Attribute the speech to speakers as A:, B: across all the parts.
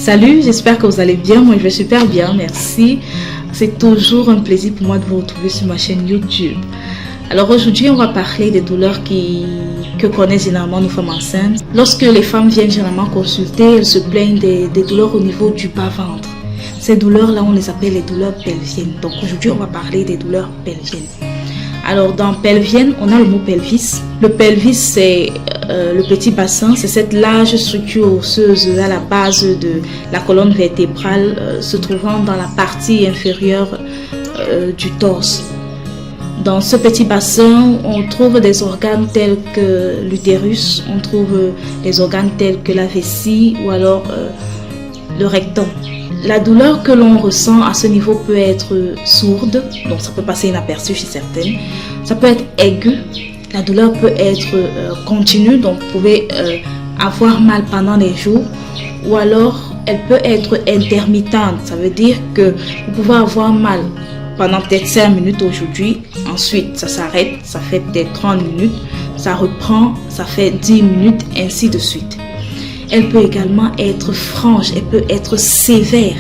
A: Salut, j'espère que vous allez bien. Moi, je vais super bien, merci. C'est toujours un plaisir pour moi de vous retrouver sur ma chaîne YouTube. Alors aujourd'hui, on va parler des douleurs que connaissent généralement nos femmes enceintes. Lorsque les femmes viennent généralement consulter, elles se plaignent des douleurs au niveau du bas-ventre. Ces douleurs-là, on les appelle les douleurs pelviennes. Donc aujourd'hui, on va parler des douleurs pelviennes. Alors dans pelvienne, on a le mot pelvis. Le pelvis, c'est le petit bassin, c'est cette large structure osseuse à la base de la colonne vertébrale se trouvant dans la partie inférieure du torse. Dans ce petit bassin, on trouve des organes tels que l'utérus, on trouve des organes tels que la vessie ou alors le rectum. La douleur que l'on ressent à ce niveau peut être sourde, donc ça peut passer inaperçu chez certaines. Ça peut être aigu, la douleur peut être continue, donc vous pouvez avoir mal pendant les jours. Ou alors, elle peut être intermittente, ça veut dire que vous pouvez avoir mal pendant peut-être 5 minutes aujourd'hui. Ensuite, ça s'arrête, ça fait peut-être 30 minutes, ça reprend, ça fait 10 minutes, ainsi de suite. Elle peut également être franche, elle peut être sévère.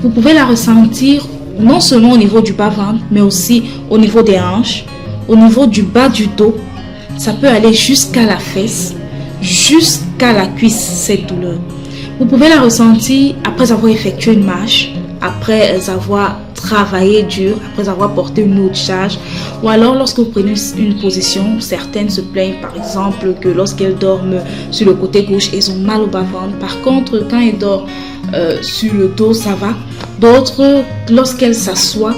A: Vous pouvez la ressentir non seulement au niveau du bas-ventre, mais aussi au niveau des hanches, au niveau du bas du dos. Ça peut aller jusqu'à la fesse, jusqu'à la cuisse, cette douleur. Vous pouvez la ressentir après avoir effectué une marche, après avoir travaillé dur, après avoir porté une autre charge, ou alors lorsque vous prenez une position. Certaines se plaignent par exemple que lorsqu'elles dorment sur le côté gauche, elles ont mal au bas-ventre. Par contre, quand elles dorment sur le dos, ça va. D'autres, lorsqu'elles s'assoient,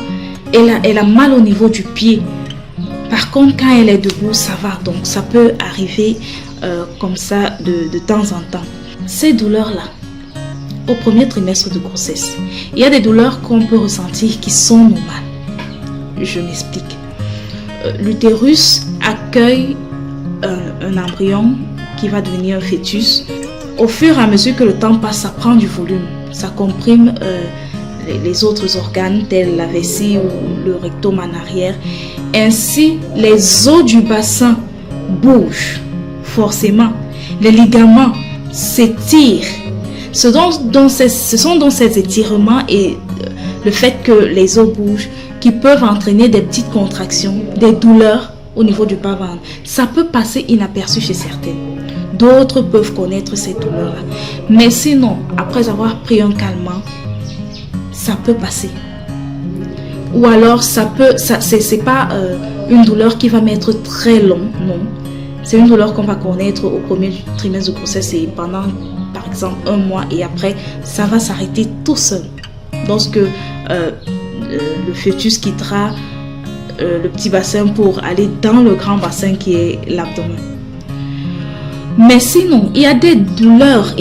A: elle a mal au niveau du pied. Par contre, quand elle est debout, ça va. Donc, ça peut arriver comme ça de temps en temps. Ces douleurs-là, au premier trimestre de grossesse, il y a des douleurs qu'on peut ressentir qui sont normales. Je m'explique. L'utérus accueille un embryon qui va devenir un fœtus. Au fur et à mesure que le temps passe, ça prend du volume. Ça comprime les autres organes tels la vessie ou le rectum en arrière. Ainsi, les os du bassin bougent forcément. Les ligaments s'étirent. Ce sont donc ces étirements et le fait que les os bougent qui peuvent entraîner des petites contractions, des douleurs au niveau du bas-ventre. Ça peut passer inaperçu chez certaines. D'autres peuvent connaître ces douleurs-là. Mais sinon, après avoir pris un calmant, ça peut passer. Ou alors, c'est pas une douleur qui va mettre très long, non. C'est une douleur qu'on va connaître au premier trimestre de grossesse et pendant, par exemple, 1 mois, et après, ça va s'arrêter tout seul. Lorsque le fœtus quittera le petit bassin pour aller dans le grand bassin qui est l'abdomen. Mais sinon, il y a des douleurs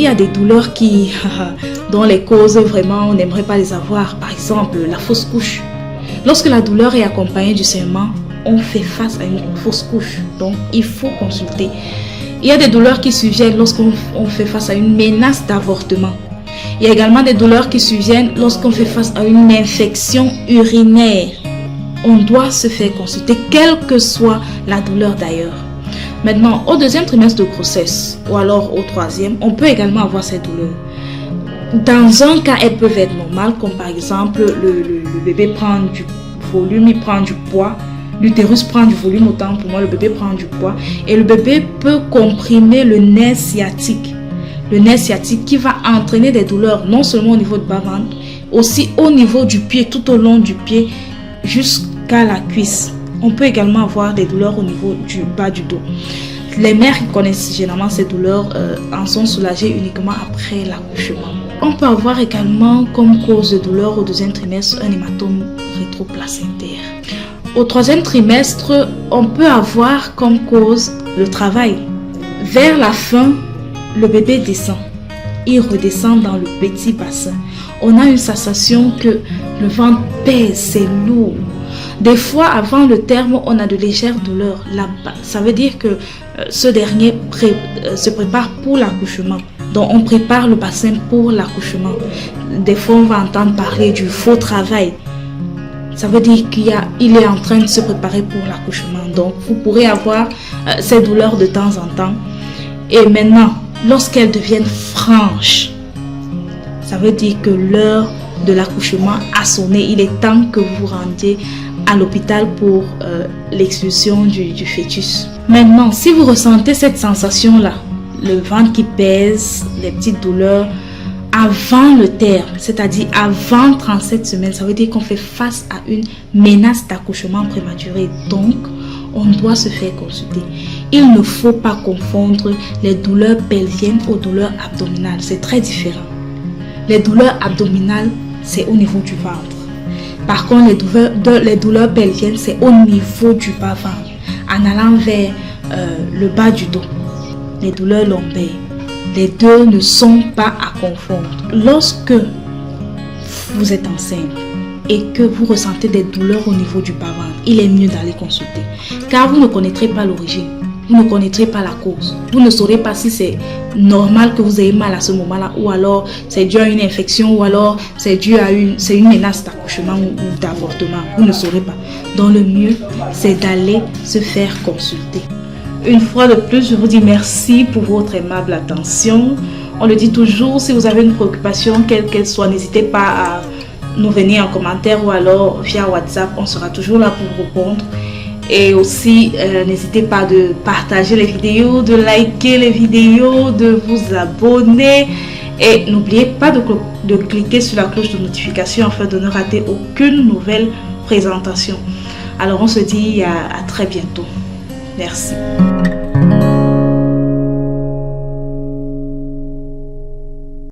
A: dont les causes, vraiment, on n'aimerait pas les avoir. Par exemple, la fausse couche. Lorsque la douleur est accompagnée du saignement, on fait face à une fausse couche. Donc, il faut consulter. Il y a des douleurs qui surviennent lorsqu'on fait face à une menace d'avortement. Il y a également des douleurs qui surviennent lorsqu'on fait face à une infection urinaire. On doit se faire consulter, quelle que soit la douleur d'ailleurs. Maintenant, au 2e trimestre de grossesse ou alors au 3e, on peut également avoir ces douleurs. Dans un cas, elles peuvent être normales, comme par exemple le bébé prend du volume, il prend du poids. L'utérus prend du volume, autant pour moi, le bébé prend du poids. Et le bébé peut comprimer le nerf sciatique. Le nerf sciatique qui va entraîner des douleurs, non seulement au niveau du bas-ventre, aussi au niveau du pied, tout au long du pied, jusqu'à la cuisse. On peut également avoir des douleurs au niveau du bas du dos. Les mères qui connaissent généralement ces douleurs en sont soulagées uniquement après l'accouchement. On peut avoir également comme cause de douleur au 2e trimestre un hématome rétroplacentaire. Au 3e trimestre, on peut avoir comme cause le travail. Vers la fin, le bébé descend. Il redescend dans le petit bassin. On a une sensation que le ventre pèse, c'est lourd. Des fois, avant le terme, on a de légères douleurs là-bas. Ça veut dire que ce dernier se prépare pour l'accouchement. Donc, on prépare le bassin pour l'accouchement. Des fois, on va entendre parler du faux travail. Ça veut dire qu'il est en train de se préparer pour l'accouchement. Donc, vous pourrez avoir ces douleurs de temps en temps. Et maintenant, lorsqu'elles deviennent franches, ça veut dire que l'heure de l'accouchement a sonné. Il est temps que vous vous rendiez à l'hôpital pour l'expulsion du fœtus. Maintenant, si vous ressentez cette sensation-là, le ventre qui pèse, les petites douleurs, avant le terme, c'est-à-dire avant 37 semaines, ça veut dire qu'on fait face à une menace d'accouchement prématuré. Donc, on doit se faire consulter. Il ne faut pas confondre les douleurs pelviennes aux douleurs abdominales. C'est très différent. Les douleurs abdominales, c'est au niveau du ventre. Par contre, les douleurs pelviennes, c'est au niveau du bas-ventre, en allant vers le bas du dos. Les douleurs lombaires, les deux ne sont pas à confondre. Lorsque vous êtes enceinte et que vous ressentez des douleurs au niveau du bas-ventre, il est mieux d'aller consulter. Car vous ne connaîtrez pas l'origine, vous ne connaîtrez pas la cause. Vous ne saurez pas si c'est normal que vous ayez mal à ce moment-là, ou alors c'est dû à une infection, ou alors c'est dû à une menace d'accouchement ou d'avortement. Vous ne saurez pas. Donc le mieux, c'est d'aller se faire consulter. Une fois de plus, je vous dis merci pour votre aimable attention. On le dit toujours, si vous avez une préoccupation, quelle qu'elle soit, n'hésitez pas à nous venir en commentaire ou alors via WhatsApp. On sera toujours là pour vous répondre. Et aussi, n'hésitez pas de partager les vidéos, de liker les vidéos, de vous abonner. Et n'oubliez pas de cliquer sur la cloche de notification afin de ne rater aucune nouvelle présentation. Alors, on se dit à très bientôt. Merci.